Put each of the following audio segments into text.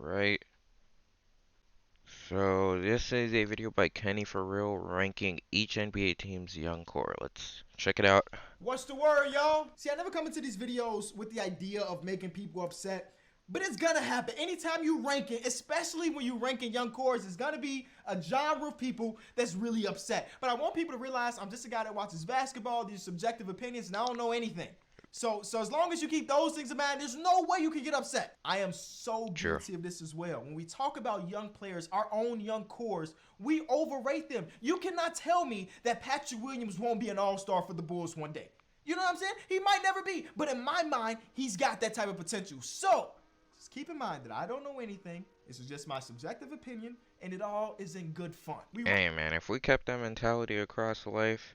Right. So this is a video by Kenny for Real ranking each NBA team's young core. Let's check it out. What's the word, y'all? See, I never come into these videos with the idea of making people upset, but it's gonna happen. Anytime you rank it, especially when you ranking young cores, it's gonna be a genre of people that's really upset. But I want people to realize I'm just a guy that watches basketball, these subjective opinions, and I don't know anything. So as long as you keep those things in mind, there's no way you can get upset. I am so True. guilty of this as well. When we talk about young players, our own young cores, we overrate them. You cannot tell me that Patrick Williams won't be an all-star for the Bulls one day. You know what I'm saying? He might never be, but in my mind, he's got that type of potential. So just keep in mind that I don't know anything. This is just my subjective opinion, and it all is in good fun. Hey man, if we kept that mentality across life,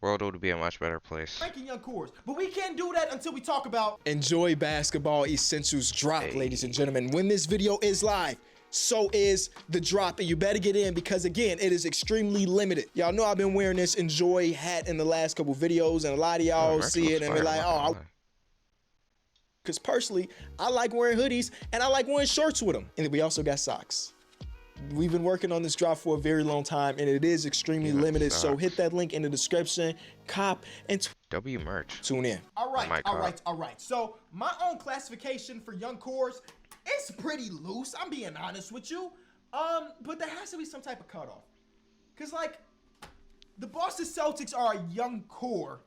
world would be a much better place. Ranking young cores, but we can't do that until we talk about Enjoy Basketball Essentials drop, ladies and gentlemen. When this video is live, so is the drop, and you better get in because again, it is extremely limited. Y'all know I've been wearing this Enjoy hat in the last couple videos, and a lot of y'all see it and be like, oh, because personally, I like wearing hoodies and I like wearing shorts with them. And we also got socks. We've been working on this drop for a very long time, and it is extremely limited. So hit that link in the description, cop, and W merch. Tune in. All right. So my own classification for young cores, it's pretty loose. I'm being honest with you. But there has to be some type of cutoff. Cause like the Boston Celtics are a young core,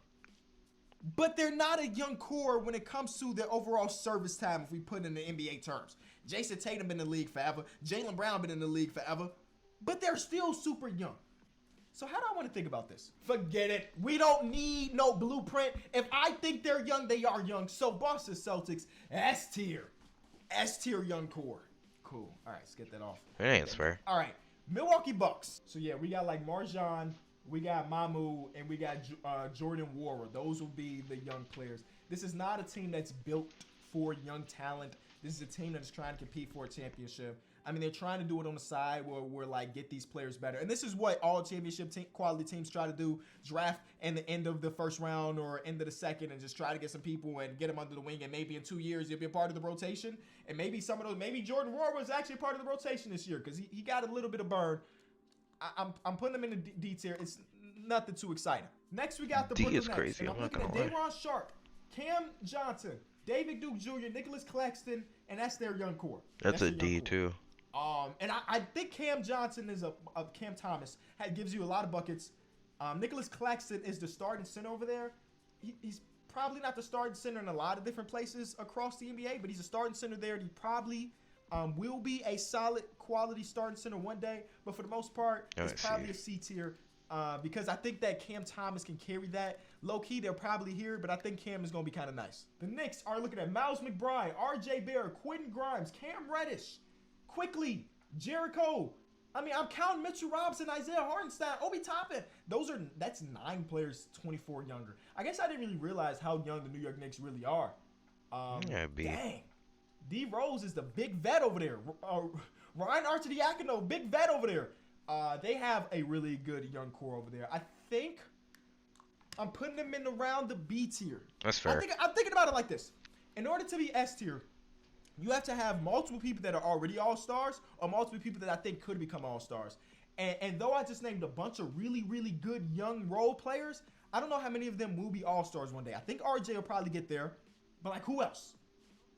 but they're not a young core when it comes to their overall service time if we put it in the NBA terms. Jason Tatum been in the league forever. Jaylen Brown been in the league forever. But they're still super young. So how do I want to think about this? Forget it. We don't need no blueprint. If I think they're young, they are young. So Boston Celtics, S tier. S tier young core. Cool. All right, let's get that off. It ain't fair. All right, Milwaukee Bucks. So yeah, we got like Marjan, we got Mamu, and we got Jordan Nwora. Those will be the young players. This is not a team that's built for young talent. This is a team that is trying to compete for a championship. I mean, they're trying to do it on the side where we're like, get these players better. And this is what all championship quality teams try to do. Draft in the end of the first round or end of the second and just try to get some people and get them under the wing. And maybe in 2 years, you'll be a part of the rotation. And maybe some of those, maybe Jordan Nwora was actually a part of the rotation this year because he got a little bit of burn. I'm putting them in the D tier. It's nothing too exciting. Next, we got the D Brooklyn is Nets. crazy. And I'm looking at Day'Ron Sharpe, Cam Johnson, David Duke Jr., Nicholas Claxton, and that's their young core. That's a D too. And I think Cam Johnson is a Cam Thomas gives you a lot of buckets. Nicholas Claxton is the starting center over there. He's probably not the starting center in a lot of different places across the NBA, but he's a starting center there. And he probably will be a solid quality starting center one day. But for the most part, it's probably a C tier. Because I think that Cam Thomas can carry that. Low-key, they're probably here, but I think Cam is going to be kind of nice. The Knicks are looking at Miles McBride, R.J. Barrett, Quentin Grimes, Cam Reddish, Quickly, Jericho. I mean, I'm counting Mitchell Robinson, Isaiah Hartenstein, Obi Toppin. That's 9 players, 24 younger. I guess I didn't really realize how young the New York Knicks really are. Dang. D Rose is the big vet over there. Ryan Arcidiacono, big vet over there. They have a really good young core over there. I think I'm putting them in around the B tier. That's fair. I'm thinking about it like this. In order to be S tier, you have to have multiple people that are already all-stars or multiple people that I think could become all-stars. And though I just named a bunch of really, really good young role players, I don't know how many of them will be all-stars one day. I think RJ will probably get there, but like who else?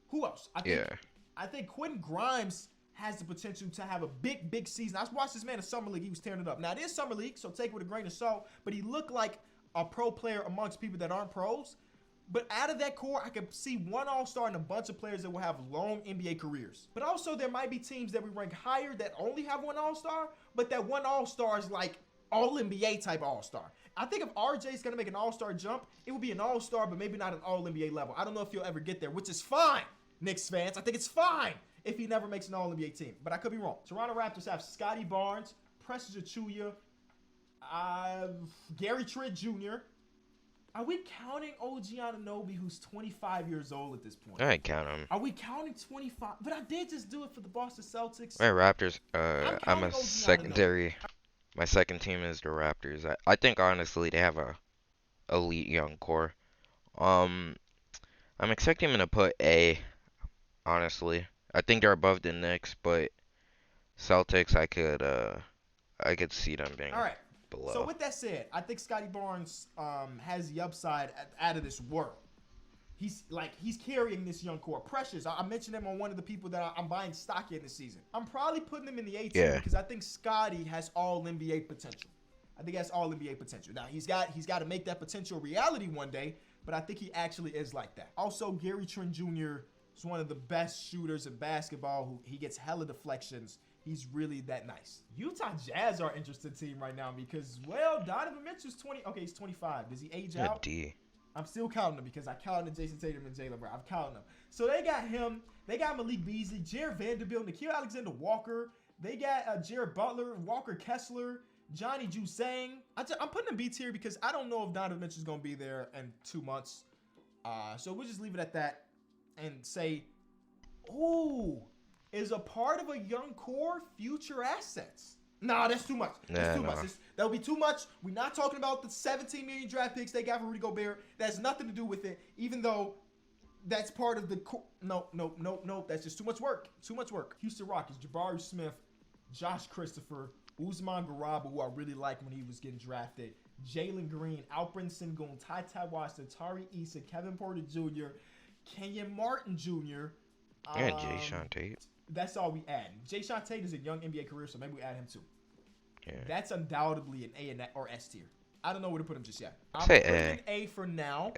Who else? I think Quentin Grimes has the potential to have a big season. I watched this man in Summer League. He was tearing it up. Now, it is Summer League, so take it with a grain of salt, but he looked like a pro player amongst people that aren't pros. But out of that core, I could see one all-star and a bunch of players that will have long NBA careers. But also, there might be teams that we rank higher that only have one all-star, but that one all-star is like all-NBA type all-star. I think if RJ is going to make an all-star jump, it would be an all-star, but maybe not an all-NBA level. I don't know if he'll ever get there, which is fine, Knicks fans. I think it's fine if he never makes an all-NBA team. But I could be wrong. Toronto Raptors have Scotty Barnes, Precious Achiuwa, Gary Trent Jr. Are we counting OG Anunoby, who's 25 years old at this point? I ain't count him. Are we counting 25? But I did just do it for the Boston Celtics. Hey, Raptors. I'm a secondary. My second team is the Raptors. I think honestly they have a elite young core. I'm expecting him to put A. Honestly, I think they're above the Knicks, but Celtics, I could see them All being right. So below. with that said, I think Scotty Barnes has the upside out of this world. He's carrying this young core. Precious, I mentioned him on one of the people that I'm buying stock in this season. I'm probably putting him in the A tier Yeah, because I think Scotty has all NBA potential. I think he has all NBA potential. Now he's got to make that potential reality one day, but I think he actually is like that. Also, Gary Trent Jr. is one of the best shooters in basketball. Who he gets hella deflections. He's really that nice. Utah Jazz are an interesting team right now because, well, Donovan Mitchell's 20. Okay, he's 25. Does he age a out? D. I'm still counting them because I counted Jason Tatum and Jalen Brown. I'm counting them. So they got him. They got Malik Beasley, Jared Vanderbilt, Nikhil Alexander-Walker. They got Jared Butler, Walker Kessler, Johnny Jusang. I'm putting them B tier because I don't know if Donovan Mitchell's going to be there in 2 months. So we'll just leave it at that and say, ooh, is a part of a young core future assets. Nah, that's too much. That's Nah, too much. no. That'll be too much. We're not talking about the 17 million draft picks they got for Rudy Gobert. That has nothing to do with it, even though that's part of the core. No. That's just too much work. Too much work. Houston Rockets, Jabari Smith, Josh Christopher, Usman Garuba, who I really liked when he was getting drafted, Jalen Green, Alperen Sengun, Ty Washington, Tari Issa, Kevin Porter Jr., Kenyon Martin Jr., And Jay Sean Tate. that's all we add. Jay Sean Tate is a young NBA career, so maybe we add him too. Yeah. That's undoubtedly an A or S tier. I don't know where to put him just yet. I'm Say putting A. an A for now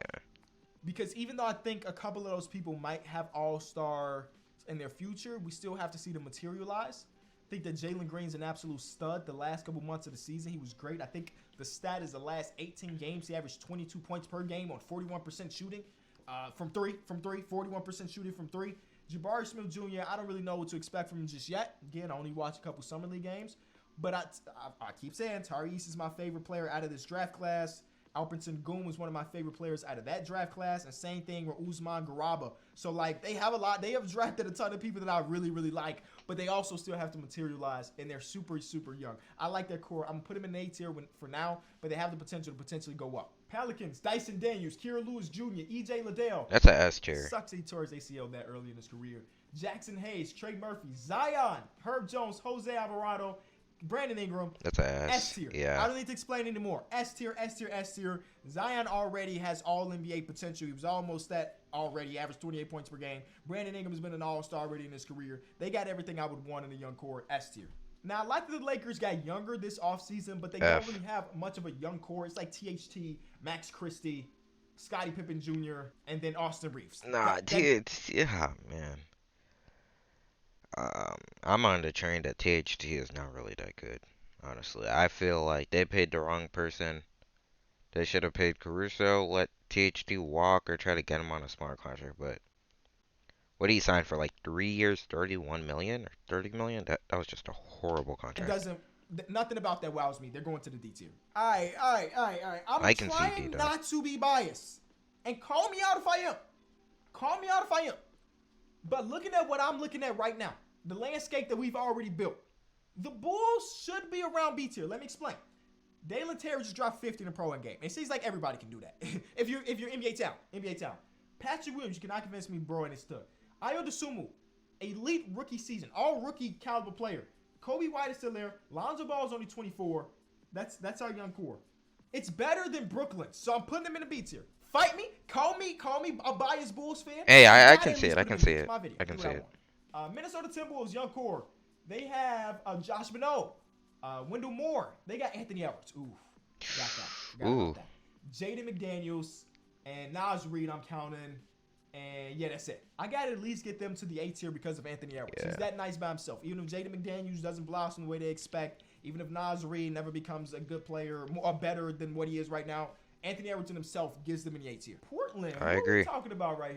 because even though I think a couple of those people might have all-star in their future, we still have to see them materialize. I think that Jalen Green's an absolute stud. The last couple months of the season, he was great. I think the stat is the last 18 games, he averaged 22 points per game on 41% shooting from three, 41% shooting from three. Jabari Smith Jr., I don't really know what to expect from him just yet. Again, I only watched a couple Summer League games. But I keep saying Tyrese is my favorite player out of this draft class. Alperen Sengun was one of my favorite players out of that draft class. And same thing with Usman Garuba. So, like, they have a lot. They have drafted a ton of people that I really, really like. But they also still have to materialize. And they're super, super young. I like their core. I'm going to put them in A tier for now. But they have the potential to potentially go up. Pelicans, Dyson Daniels, Kira Lewis Jr., E.J. Liddell. That's a S It tier. sucks he tore his ACL that early in his career. Jackson Hayes, Trey Murphy, Zion, Herb Jones, Jose Alvarado, Brandon Ingram, That's a S S. tier. Yeah. I don't need to explain anymore. S tier, S tier, S tier. Zion already has all NBA potential. He was almost that already. He averaged 28 points per game. Brandon Ingram has been an all-star already in his career. They got everything I would want in a young core. S tier. Now, I like that the Lakers got younger this offseason, but they don't F. really have much of a young core. It's like THT, Max Christie, Scottie Pippen Jr., and then Austin Reeves. Nah, dude. Yeah, man. I'm on the train that THT is not really that good. Honestly, I feel like they paid the wrong person. They should have paid Caruso, let THT walk, or try to get him on a smart contract. But what did he sign for? Like 3 years, 31 million or 30 million? That was just a horrible It contract. doesn't. Nothing about that wows me. They're going to the D tier. All right. I'm I can see D trying though. not to be biased, and call me out if I am. Call me out if I am. But looking at what I'm looking at right now, the landscape that we've already built, the Bulls should be around B tier. Let me explain. Dalen Terry just dropped 50 in a pro-am game. It seems like everybody can do that. if you're NBA talent. Patrick Williams, you cannot convince me, bro, and it's stud. Ayo Dosunmu, elite rookie season, all rookie caliber player. Kobe White is still there. Lonzo Ball is only 24. That's our young core. It's better than Brooklyn, so I'm putting them in the B tier. Fight me, call me a biased Bulls fan. Hey, I Gotta can at see least it. I put can them in see B. It's it. my video. I can Do see what it. want. Minnesota Timberwolves young core. They have Josh Minot, Wendell Moore. They got Anthony Edwards. Ooh, forgot Ooh. about that. Jaden McDaniels and Nas Reed. I'm counting. And yeah, that's it. I got to at least get them to the A tier because of Anthony Edwards. Yeah. He's that nice by himself. Even if Jaden McDaniels doesn't blossom the way they expect, even if Nas Reed never becomes a good player or better than what he is right now, Anthony Edwards himself gives them an A tier. Portland, I who are agree. we talking about right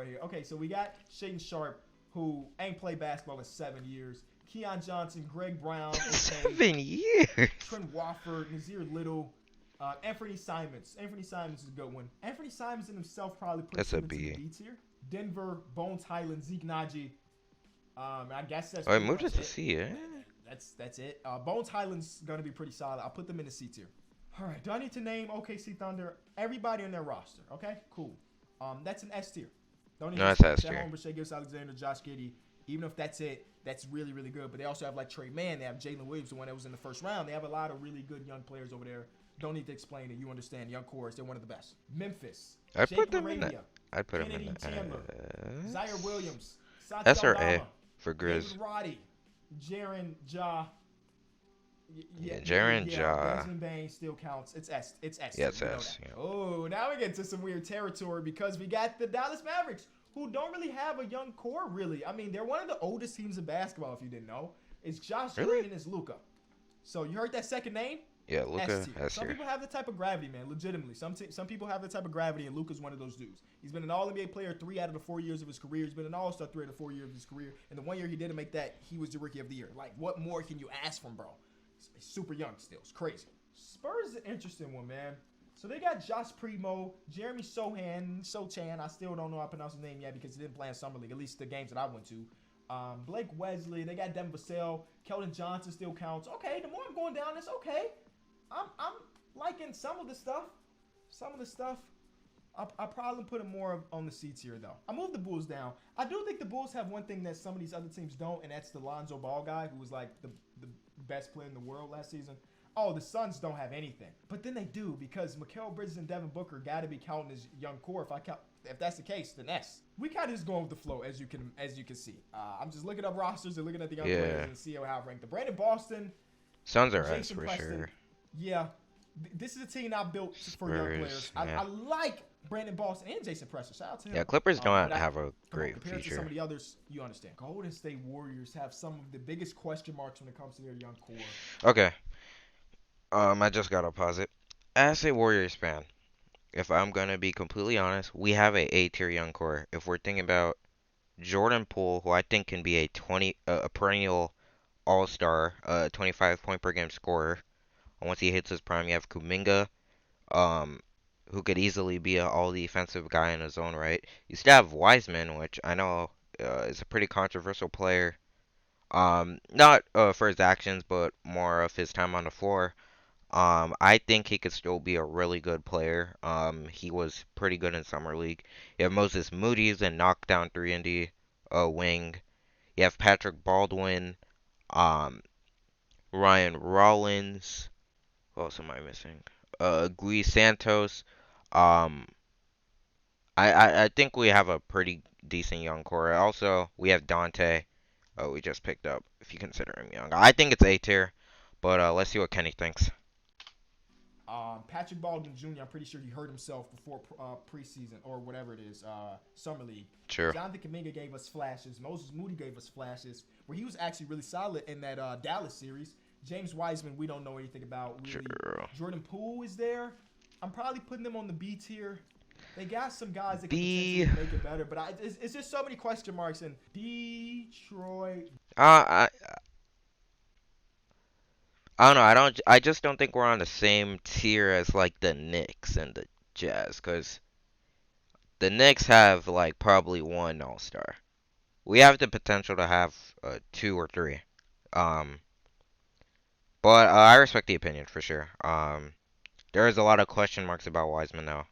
here? Okay, so we got Shaedon Sharpe, who ain't played basketball in 7 years. Keon Johnson, Greg Brown, okay. 7 years. Trent Wofford, Nazir Little, Anthony Simons. Anthony Simons is a good one. Anthony Simons in himself probably puts That's a him into B. the B tier. Denver, Bones Highland, Zeke Naji. I guess that's Oh, I pretty moved much it to C, eh? That's it. Bones Highland's gonna be pretty solid. I'll put them in the C tier. All right. Do I need to name OKC Thunder? Everybody on their roster. Okay. Cool. That's an S tier. Don't need No, to that's explain. S Chet tier. Holmgren, Shea Gilgeous Alexander, Josh Giddey. Even if that's it, that's really, really good. But they also have like Trey Mann. They have Jalen Williams, the one that was in the first round. They have a lot of really good young players over there. Don't need to explain it. You understand. Young cores, they're one of the best. Memphis, I put Jake them in that. LaRavia, I'd put them in Kennedy the Chandler, Zaire S. Williams, Santi S or A Aldama, for David Grizz. Roddy, Jaron Ja. Yeah, Yeah, yeah, yeah, Jaren yeah. Ja. Desmond Bain still counts. It's S. It's S Yeah, tier. it's We know that. S. Yeah. Oh, now we get to some weird territory because we got the Dallas Mavericks, who don't really have a young core. Really, I mean, they're one of the oldest teams in basketball. If you didn't know, it's Josh Really? Green and it's Luca. So you heard that second name? Yeah, S Luca tier. S Some tier. people have the type of gravity, man. Legitimately, some people have the type of gravity, and Luca's one of those dudes. He's been an All NBA player 3 out of the 4 years of his career. He's been an All Star 3 out of the 4 years of his career. And the 1 year he didn't make that, he was the Rookie of the Year. Like, what more can you ask from bro? He's super young still. It's crazy. Spurs is an interesting one, man. So they got Josh Primo, Jeremy Sochan. I still don't know how to pronounce his name yet because he didn't play in Summer League, at least the games that I went to. Blake Wesley. They got Devin Vassell. Keldon Johnson still counts. Okay, the more I'm going down, it's okay. I'm liking some of the stuff. Some of the stuff. I probably put him more on the C tier, though. I moved the Bulls down. I do think the Bulls have one thing that some of these other teams don't, and that's the Lonzo Ball guy, who was like the best player in the world last season. Oh, the Suns don't have anything. But then they do, because Mikal Bridges and Devin Booker got to be counting as young core. If that's the case, then S. We kind of just going with the flow, as you can see. I'm just looking up rosters and looking at the young players Yeah. and see how I rank them. Brandon Boston, Suns are S Jason for Preston. sure. Yeah, this is a team I built for young Spurs, players. I yeah. like Brandon Boston and Jason Preston. Shout out to him. Yeah, Clippers don't But have a great compared to some future. of the others, you understand. Golden State Warriors have some of the biggest question marks when it comes to their young core. Okay. I just gotta pause it. As a Warriors fan, if I'm gonna be completely honest, we have a A tier young core. If we're thinking about Jordan Poole, who I think can be a perennial All Star, 25 point per game scorer. And once he hits his prime, you have Kuminga, um, who could easily be a all defensive guy in his own right. You still have Wiseman, which I know is a pretty controversial player. Not for his actions, but more of his time on the floor. I think he could still be a really good player. He was pretty good in summer league. You have Moses Moody's and knockdown 3 and D wing. You have Patrick Baldwin, um, Ryan Rollins. Who else am I missing? Gui Santos. Um, I think we have a pretty decent young core. Also, we have Dante. We just picked up. If you consider him young, I think it's A tier. But let's see what Kenny thinks. Patrick Baldwin Jr., I'm pretty sure he hurt himself before preseason or whatever it is, summer league. Sure. Jonathan Kuminga gave us flashes. Moses Moody gave us flashes, where he was actually really solid in that Dallas series. James Wiseman, we don't know anything about really. Sure. Jordan Poole is there. I'm probably putting them on the B tier. They got some guys that can B. potentially make it better, but it's just so many question marks. And Detroit. Uh, I I don't know. I just don't think we're on the same tier as like the Knicks and the Jazz, because the Knicks have like probably one All Star. We have the potential to have two or three. Um, but I respect the opinion for sure. There is a lot of question marks about Wiseman now.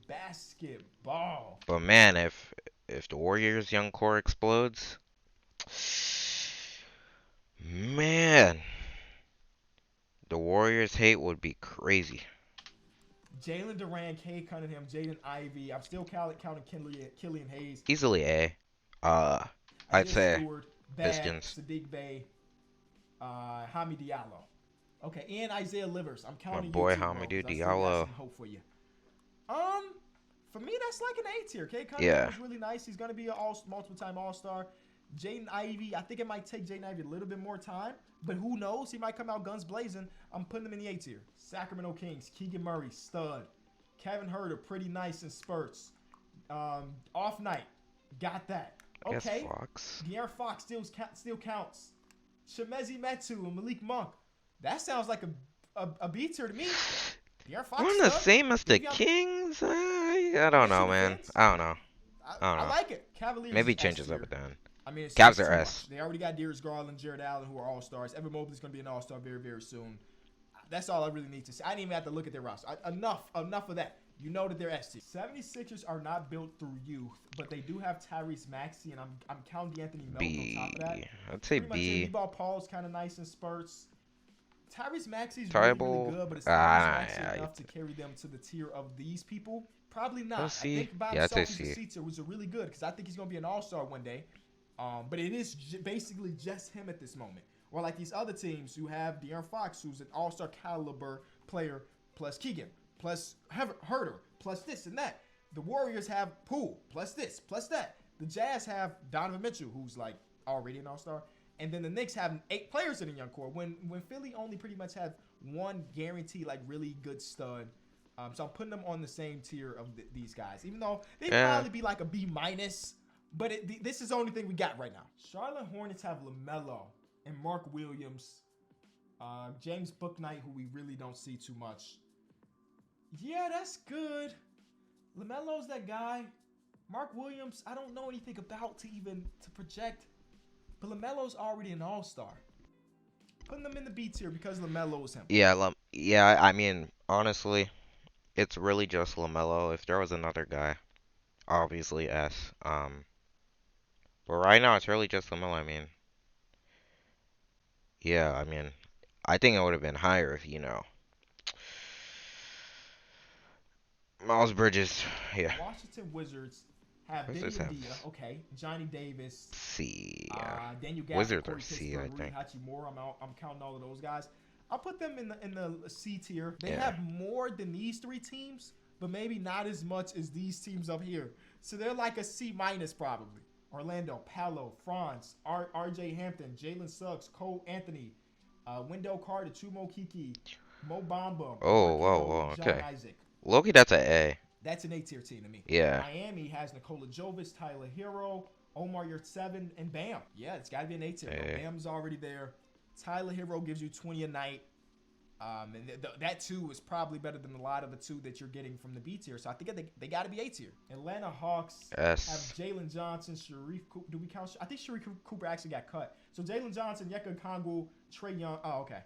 Basketball. But man, if the Warriors' young core explodes, man, the Warriors' hate would be crazy. Jalen Duran, Kay Cunningham, Jaden Ivey. I'm still counting Killian Hayes, Easily A. Uh, I'd Isaiah say Stewart, Bad, Pistons. Sadiq Bey, Hami Diallo. Okay, and Isaiah Livers. I'm My counting you boy too, bro, Hamidou 'cause I still got Diallo. some hope for you. Um, for me, that's like an A tier. Kay Cunningham Yeah. was really nice. He's gonna be a multiple-time All-Star. Jaden Ivey, I think it might take Jaden Ivey a little bit more time, but who knows? He might come out guns blazing. I'm putting him in the A tier. Sacramento Kings, Keegan Murray, stud. Kevin Herter, pretty nice in spurts. Off night, got that. I guess Okay, Fox. De'Aaron Fox still counts. Shemezi Metu and Malik Monk. That sounds like a B tier to me. De'Aaron Fox We're on the stud. same as the Davion, Kings. I don't yes, he know, man. defends. I don't know. I I don't know. like it. Cavaliers Maybe is he S changes up tier. at the end. I mean, Cavs it's are too S. much. They already got Darius Garland, Jared Allen, who are all stars. Evan Mobley's going to be an all star very, very soon. That's all I really need to say. I didn't even have to look at their roster. Enough of that. You know that they're S tier. 76ers are not built through youth, but they do have Tyrese Maxey, and I'm counting Anthony Melton on top B. of that. I'd It's say pretty much it. B. B-ball Paul's kind of nice in spurts. Tyrese Maxey's really, really Tribal. good, but is Tyrese Ah, Maxey yeah. enough to carry them to the tier of these people? Probably Let's not. I see. think by Yeah, I'd say himself he's a C. C tier, which is really good because I think he's gonna be an all-star one day. But it is basically just him at this moment. Or like these other teams who have De'Aaron Fox, who's an all-star caliber player, plus Keegan, plus Herter, plus this and that. The Warriors have Poole, plus this, plus that. The Jazz have Donovan Mitchell, who's like already an all-star. And then the Knicks have 8 players in the young core. When Philly only pretty much have one guaranteed like really good stud. So I'm putting them on the same tier of these guys, even though they Yeah. probably be like a B minus. But this is the only thing we got right now. Charlotte Hornets have LaMelo and Mark Williams, James Bouknight, who we really don't see too much. Yeah, that's good. LaMelo's that guy. Mark Williams, I don't know anything about to project, but LaMelo's already an all-star. Putting them in the B tier because LaMelo is him. Yeah. Yeah. I mean, honestly, it's really just Lamelo. If there was another guy, obviously S. But right now it's really just Lamelo. I mean, yeah. I mean, I think it would have been higher if Miles Bridges. Yeah. Washington Wizards have Wizards Vinny have Avdija, okay, Johnny Davis, C. Yeah. Daniel Gafford, Wizards are Corey C, I Kispert, Rui think. Hachimura. I'm counting all of those guys. I'll put them in the C tier. They Yeah. have more than these 3 teams, but maybe not as much as these teams up here. So they're like a C minus probably. Orlando, Paolo, Franz, R.J. Hampton, Jalen Suggs, Cole Anthony, Wendell Carter, Chumo Kiki, Mo Bamba, Oh, whoa, Markel, whoa. John Okay. Isaac. Loki, that's a A. That's an A tier team to me. Yeah. Miami has Nikola Jovic, Tyler Hero, Omar Yurtseven, and Bam. Yeah, it's got to be an A tier. A. Bam's already there. Tyler Hero gives you 20 a night. And that 2 is probably better than a lot of the 2 that you're getting from the B tier. So I think they got to be A tier. Atlanta Hawks S. have Jalen Johnson, Sharif Cooper. Do we count? I think Sharif Cooper actually got cut. So Jalen Johnson, Yeka Kongu, Trey Young. Oh, okay.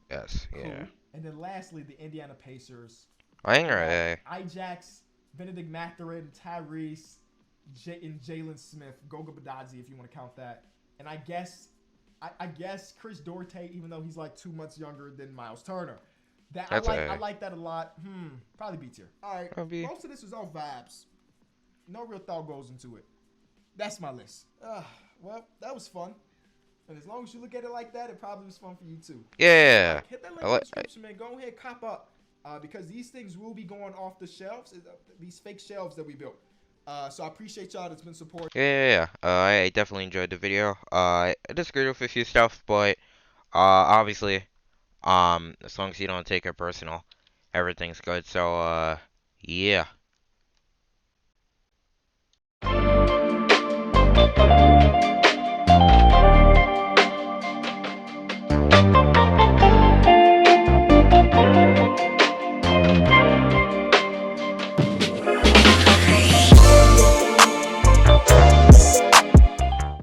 S. Cool. Yeah. And then lastly, the Indiana Pacers. I think are A. Ijax, Benedict Mathurin, Tyrese, and Jalen Smith, Goga Badadzi, if you want to count that. And I guess Chris Duarte, even though he's like 2 months younger than Miles Turner. That's I like that a lot. Probably B tier. All right. Probably. Most of this was all vibes. No real thought goes into it. That's my list. Well, that was fun. And as long as you look at it like that, it probably was fun for you too. Yeah. Like, hit that link in the description, man. Go ahead, cop up. Because these things will be going off the shelves, these fake shelves that we built. So I appreciate y'all that's been supporting. Yeah. I definitely enjoyed the video. I disagreed with a few stuff, but obviously, as long as you don't take it personal, everything's good. So yeah.